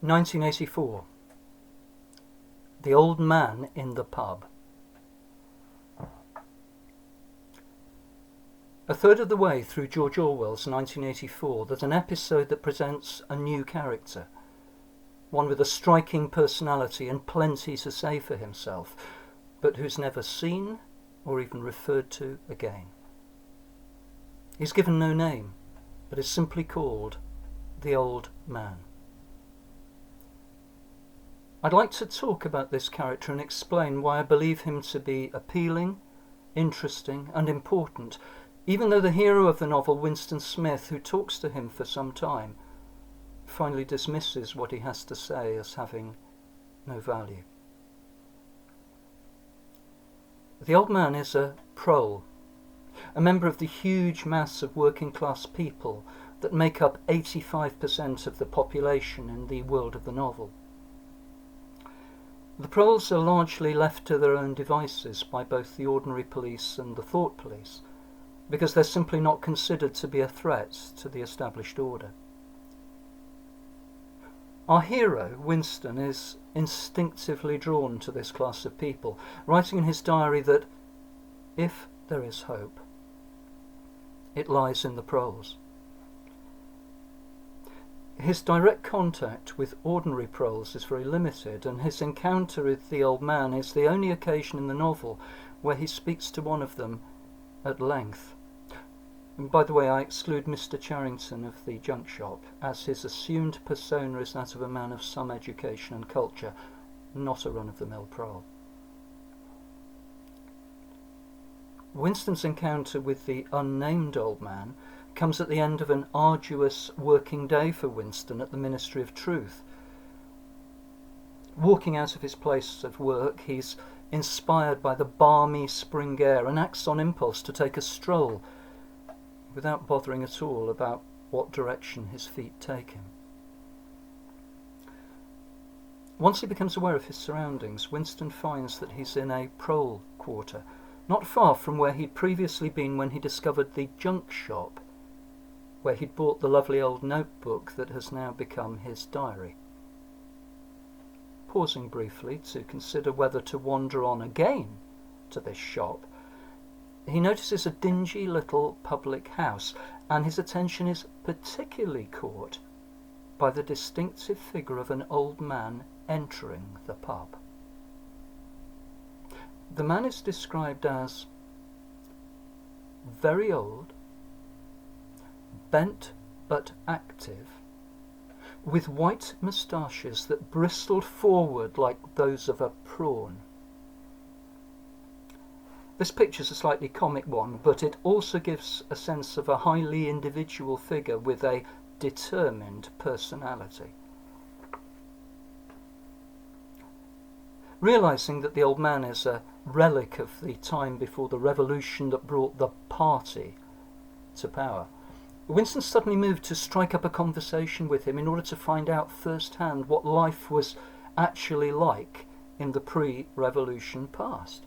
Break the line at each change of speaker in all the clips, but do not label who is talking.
1984. The Old Man in the Pub. A third of the way through George Orwell's 1984, there's an episode that presents a new character, one with a striking personality and plenty to say for himself, but who's never seen or even referred to again. He's given no name, but is simply called the Old Man. I'd like to talk about this character and explain why I believe him to be appealing, interesting and important, even though the hero of the novel, Winston Smith, who talks to him for some time, finally dismisses what he has to say as having no value. The Old Man is a prole, a member of the huge mass of working class people that make up 85% of the population in the world of the novel. The proles are largely left to their own devices by both the ordinary police and the thought police, because they're simply not considered to be a threat to the established order. Our hero, Winston, is instinctively drawn to this class of people, writing in his diary that if there is hope, it lies in the proles. His direct contact with ordinary proles is very limited, and his encounter with the Old Man is the only occasion in the novel where he speaks to one of them at length. And by the way, I exclude Mr. Charrington of the junk shop, as his assumed persona is that of a man of some education and culture, not a run-of-the-mill prole. Winston's encounter with the unnamed Old Man comes at the end of an arduous working day for Winston at the Ministry of Truth. Walking out of his place of work, he's inspired by the balmy spring air and acts on impulse to take a stroll, without bothering at all about what direction his feet take him. Once he becomes aware of his surroundings, Winston finds that he's in a prole quarter, not far from where he'd previously been when he discovered the junk shop, where he'd bought the lovely old notebook that has now become his diary. Pausing briefly to consider whether to wander on again to this shop, he notices a dingy little public house, and his attention is particularly caught by the distinctive figure of an old man entering the pub. The man is described as very old, bent but active, with white moustaches that bristled forward like those of a prawn. This picture's a slightly comic one, but it also gives a sense of a highly individual figure with a determined personality. Realising that the Old Man is a relic of the time before the revolution that brought the party to power, Winston suddenly moved to strike up a conversation with him in order to find out firsthand what life was actually like in the pre-revolution past.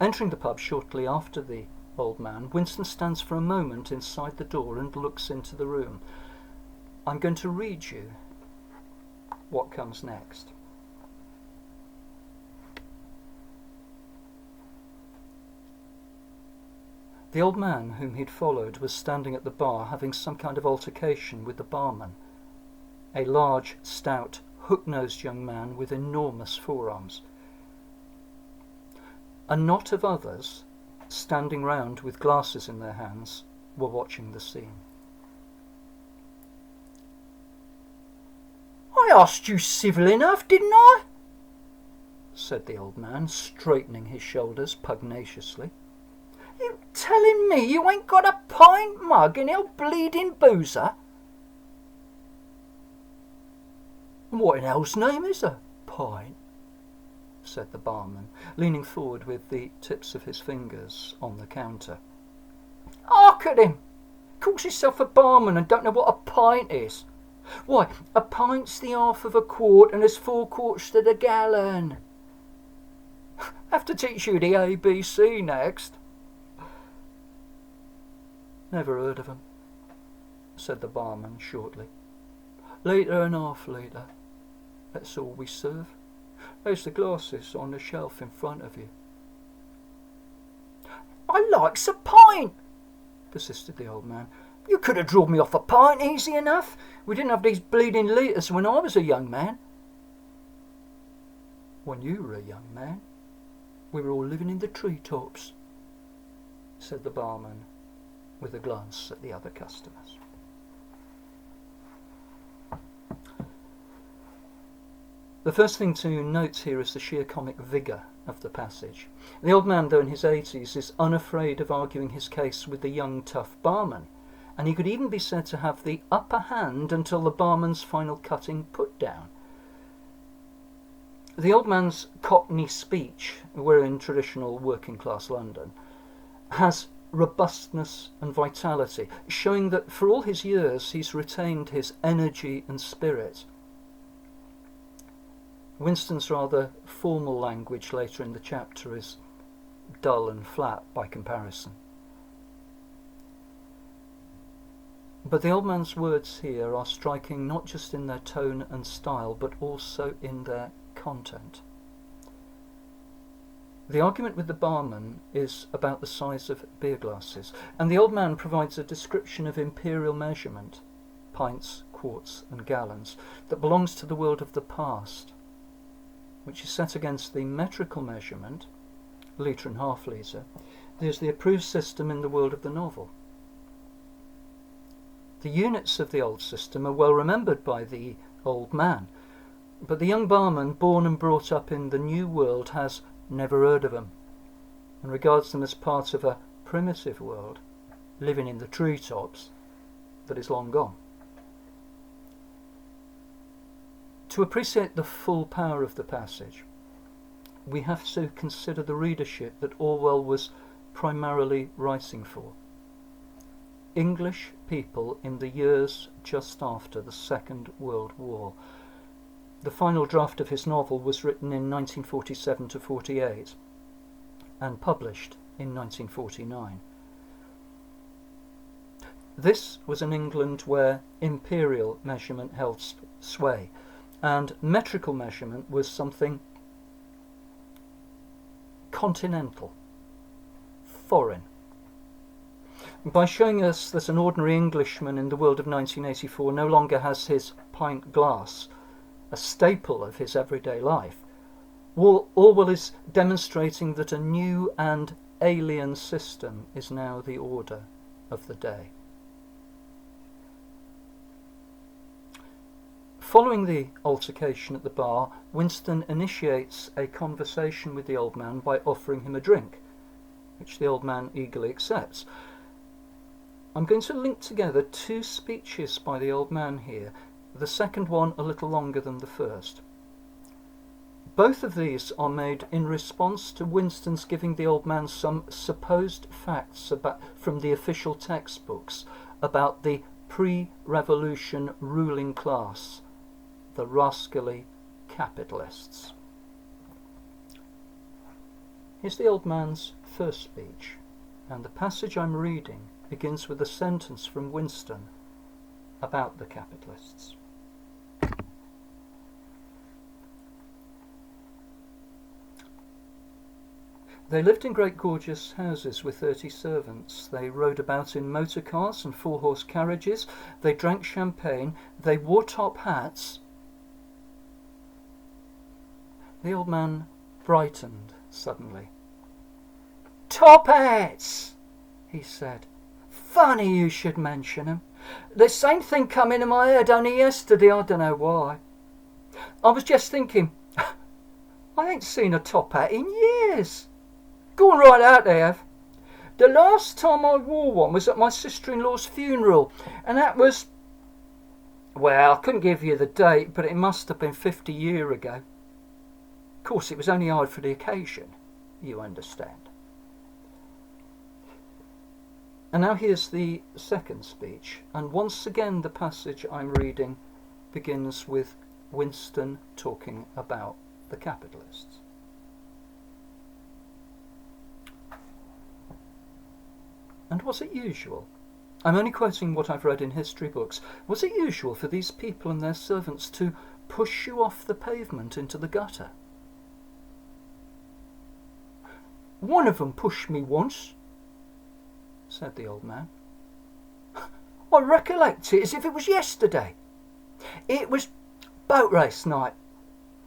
Entering the pub shortly after the Old Man, Winston stands for a moment inside the door and looks into the room. I'm going to read you what comes next. The Old Man whom he'd followed was standing at the bar having some kind of altercation with the barman, a large, stout, hook-nosed young man with enormous forearms. A knot of others, standing round with glasses in their hands, were watching the scene.
"I asked you civil enough, didn't I?"
said the Old Man, straightening his shoulders pugnaciously.
"You telling me you ain't got a pint mug in hell bleeding boozer?" "And what in hell's name is a pint?" said the barman, leaning forward with the tips of his fingers on the counter. "Hark at him! Calls himself a barman and don't know what a pint is. Why, a pint's the half of a quart and there's 4 quarts to the gallon. Have to teach you the ABC next."
"Never heard of 'em," said the barman shortly.
Litre and half litre. That's all we serve. There's the glasses on the shelf in front of you. I likes a pint, persisted the old man. You could have drawed me off a pint easy enough. We didn't have these bleeding litres when I was a young man. When you were a young man, we were all living in the treetops, said the barman, with a glance at the other customers. The first thing to note here is the sheer comic vigour of the passage. The old man, though in his 80s, is unafraid of arguing his case with the young, tough barman, and he could even be said to have the upper hand until the barman's final cutting put down. The old man's Cockney speech, we're in traditional working-class London, has robustness and vitality, showing that for all his years he's retained his energy and spirit. Winston's rather formal language later in the chapter is dull and flat by comparison. But the old man's words here are striking not just in their tone and style, but also in their content. The argument with the barman is about the size of beer glasses, and the old man provides a description of imperial measurement, pints, quarts and gallons, that belongs to the world of the past, which is set against the metrical measurement, litre and half litre. There's the approved system in the world of the novel. The units of the old system are well remembered by the old man, but the young barman, born and brought up in the new world, has never heard of them, and regards them as part of a primitive world, living in the treetops, that is long gone. To appreciate the full power of the passage, we have to consider the readership that Orwell was primarily writing for. English people in the years just after the Second World War. The final draft of his novel was written in 1947 to 48 and published in 1949. This was an England where imperial measurement held sway, and metrical measurement was something continental, foreign. By showing us that an ordinary Englishman in the world of 1984 no longer has his pint glass, a staple of his everyday life, Orwell is demonstrating that a new and alien system is now the order of the day. Following the altercation at the bar, Winston initiates a conversation with the old man by offering him a drink, which the old man eagerly accepts. I'm going to link together two speeches by the old man here, the second one a little longer than the first. Both of these are made in response to Winston's giving the old man some supposed facts from the official textbooks about the pre-revolution ruling class, the rascally capitalists. Here's the old man's first speech, and the passage I'm reading begins with a sentence from Winston about the capitalists. They lived in great gorgeous houses with 30 servants. They rode about in motor cars and 4-horse carriages. They drank champagne. They wore top hats. The old man brightened suddenly. Top hats, he said. Funny you should mention 'em. The same thing come into my head only yesterday, I don't know why. I was just thinking, I ain't seen a top hat in years. Gone right out they have. The last time I wore one was at my sister-in-law's funeral, and that was, well, I couldn't give you the date, but it must have been 50 years ago. Of course, it was only hired for the occasion, you understand. And now here's the second speech, and once again the passage I'm reading begins with Winston talking about the capitalists. And was it usual
I'm only quoting what I've read in history books. Was it usual for these people and their servants to push you off the pavement into the gutter?
One of them pushed me once, said the old man. I recollect it as if it was yesterday. It was boat race night.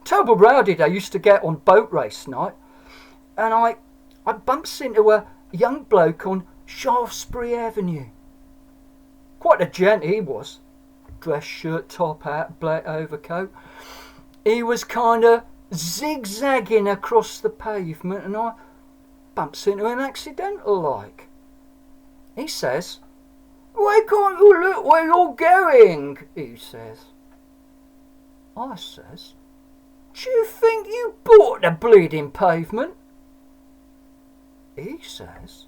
Terrible rowdy they used to get on boat race night. And I bumps into a young bloke on Shaftesbury Avenue. Quite a gent he was. Dress shirt, top hat, black overcoat. He was kind of zigzagging across the pavement and I bumps into him accidental like. He says, "Why can't you look where you're going?" he says. I says, "Do you think you bought the bleeding pavement?" He says,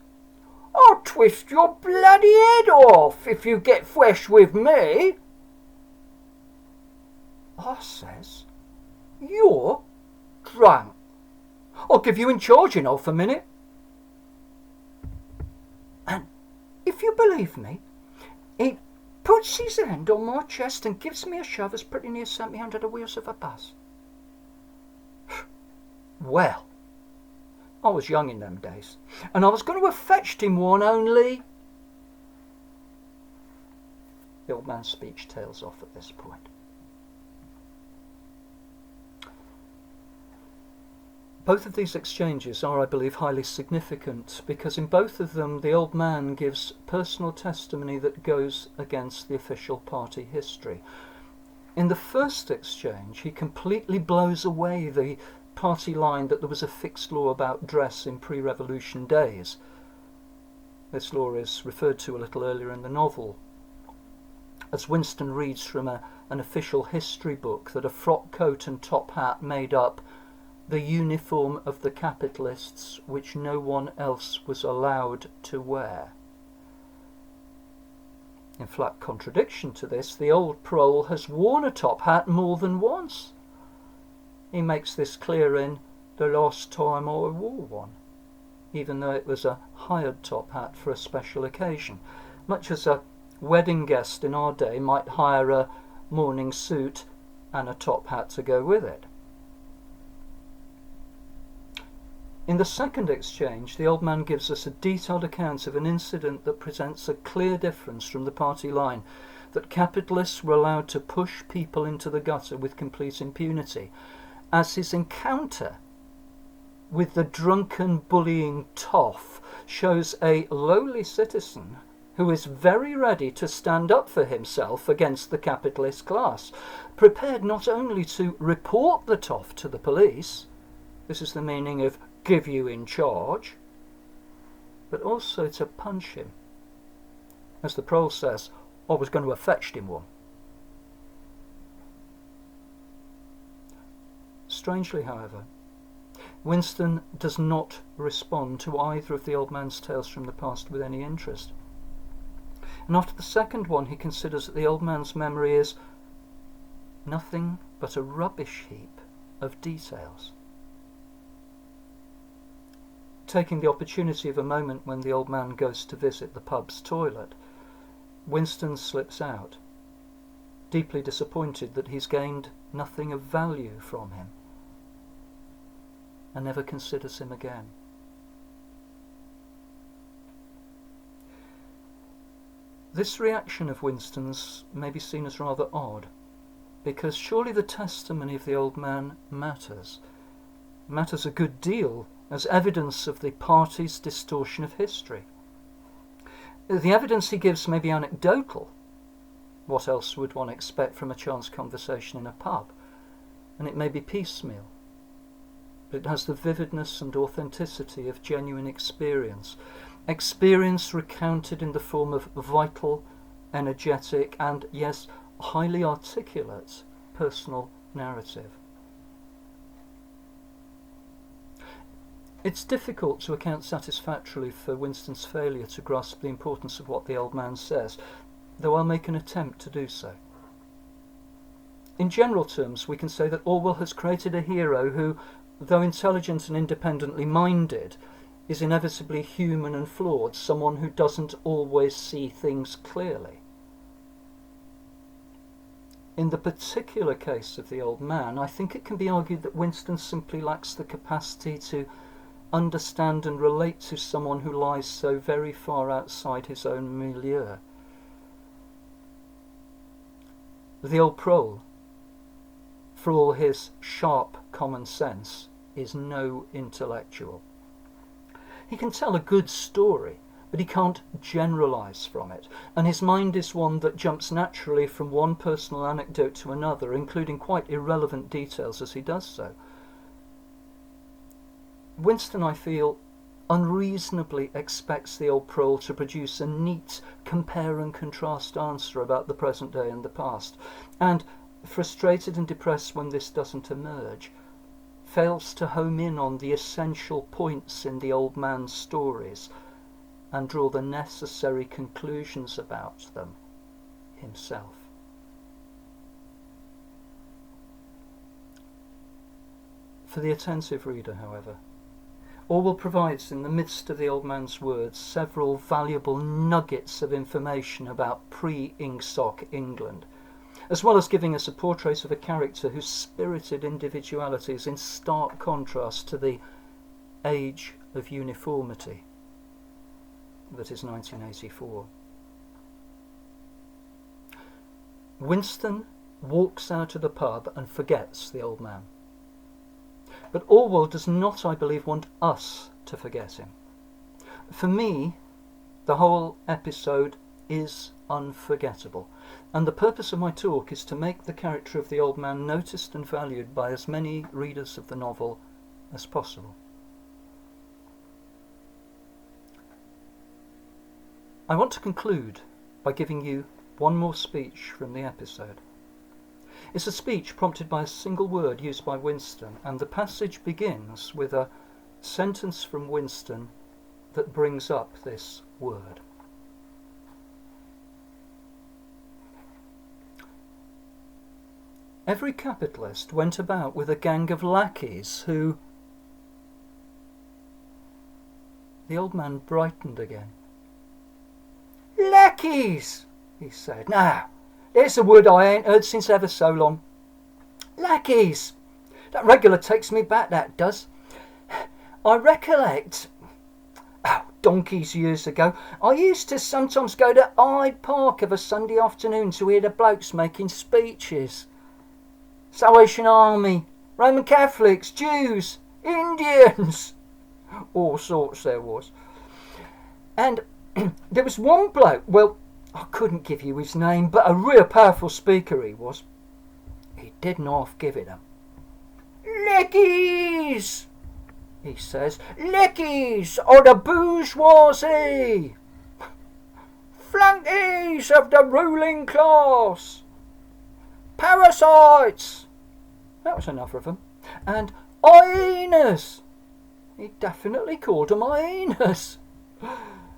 "I'll twist your bloody head off if you get fresh with me." I says, "You're drunk. I'll give you in charge in half a minute." And if you believe me, he puts his hand on my chest and gives me a shove as pretty near sent me under the wheels of a bus. Well, I was young in them days, and I was going to have fetched him one only... The old man's speech tails off at this point.
Both of these exchanges are, I believe, highly significant because in both of them the old man gives personal testimony that goes against the official party history. In the first exchange, he completely blows away the party line that there was a fixed law about dress in pre-revolution days. This law is referred to a little earlier in the novel, as Winston reads from an official history book that a frock coat and top hat made up the uniform of the capitalists which no one else was allowed to wear. In flat contradiction to this, the old prole has worn a top hat more than once. He makes this clear in "The Last Time I Wore One," even though it was a hired top hat for a special occasion, much as a wedding guest in our day might hire a morning suit and a top hat to go with it. In the second exchange, the old man gives us a detailed account of an incident that presents a clear difference from the party line, that capitalists were allowed to push people into the gutter with complete impunity, as his encounter with the drunken bullying toff shows a lowly citizen who is very ready to stand up for himself against the capitalist class, prepared not only to report the toff to the police, this is the meaning of give you in charge, but also to punch him. As the prole says, I was going to have fetched him one. Strangely, however, Winston does not respond to either of the old man's tales from the past with any interest. And after the second one, he considers that the old man's memory is nothing but a rubbish heap of details. Taking the opportunity of a moment when the old man goes to visit the pub's toilet, Winston slips out, deeply disappointed that he's gained nothing of value from him, and never considers him again. This reaction of Winston's may be seen as rather odd, because surely the testimony of the old man matters a good deal as evidence of the party's distortion of history. The evidence he gives may be anecdotal. What else would one expect from a chance conversation in a pub? And it may be piecemeal. But it has the vividness and authenticity of genuine experience recounted in the form of vital, energetic, and, yes, highly articulate personal narrative. It's difficult to account satisfactorily for Winston's failure to grasp the importance of what the old man says, though I'll make an attempt to do so. In general terms, we can say that Orwell has created a hero who, though intelligent and independently minded, is inevitably human and flawed, someone who doesn't always see things clearly. In the particular case of the old man, I think it can be argued that Winston simply lacks the capacity to understand and relate to someone who lies so very far outside his own milieu. The old prole, for all his sharp common sense, is no intellectual. He can tell a good story, but he can't generalise from it, and his mind is one that jumps naturally from one personal anecdote to another, including quite irrelevant details as he does so. Winston, I feel, unreasonably expects the old prole to produce a neat compare and contrast answer about the present day and the past, and, frustrated and depressed when this doesn't emerge, fails to home in on the essential points in the old man's stories and draw the necessary conclusions about them himself. For the attentive reader, however, Orwell provides in the midst of the old man's words several valuable nuggets of information about pre-Ingsoc England, as well as giving us a portrait of a character whose spirited individuality is in stark contrast to the age of uniformity that is 1984. Winston walks out of the pub and forgets the old man. But Orwell does not, I believe, want us to forget him. For me, the whole episode is unforgettable, and the purpose of my talk is to make the character of the old man noticed and valued by as many readers of the novel as possible. I want to conclude by giving you one more speech from the episode. It's a speech prompted by a single word used by Winston, and the passage begins with a sentence from Winston that brings up this word. Every capitalist went about with a gang of lackeys who... The old man brightened again. Lackeys, he said. Now, there's a word I ain't heard since ever so long. Lackeys. That regular takes me back, that does. I recollect, donkeys years ago, I used to sometimes go to Hyde Park of a Sunday afternoon to hear the blokes making speeches. Salvation Army, Roman Catholics, Jews, Indians, all sorts there was. And there was one bloke, well, I couldn't give you his name, but a real powerful speaker he was. He didn't half give it them. Lackeys, he says, lackeys are the bourgeoisie, flunkies of the ruling class, parasites, that was enough of them, and hyenas. He definitely called them hyenas.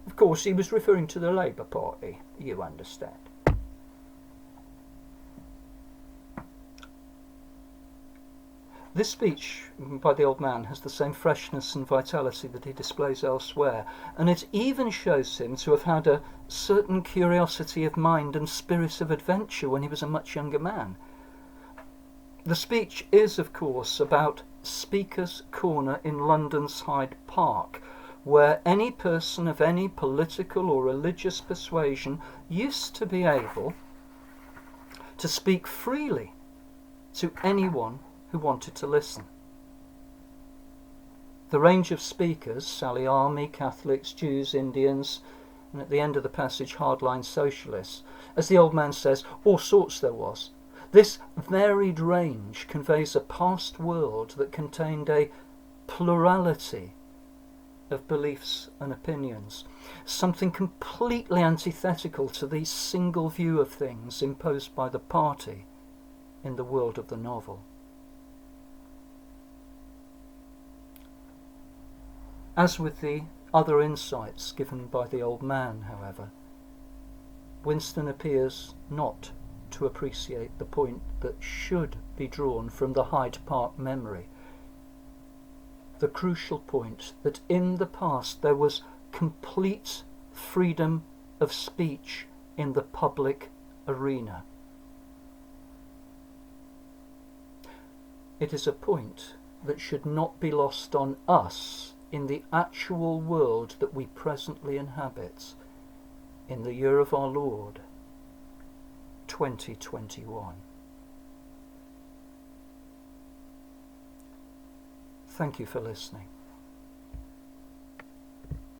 Of course, he was referring to the Labour Party, you understand. This speech by the old man has the same freshness and vitality that he displays elsewhere, and it even shows him to have had a certain curiosity of mind and spirit of adventure when he was a much younger man. The speech is, of course, about Speaker's Corner in London's Hyde Park, where any person of any political or religious persuasion used to be able to speak freely to anyone who wanted to listen. The range of speakers, Sally Army, Catholics, Jews, Indians, and at the end of the passage, hardline socialists, as the old man says, all sorts there was. This varied range conveys a past world that contained a plurality of beliefs and opinions, something completely antithetical to the single view of things imposed by the party in the world of the novel. As with the other insights given by the old man, however, Winston appears not to appreciate the point that should be drawn from the Hyde Park memory. the crucial point that in the past there was complete freedom of speech in the public arena. It is a point that should not be lost on us in the actual world that we presently inhabit in the year of our Lord 2021. Thank you for listening.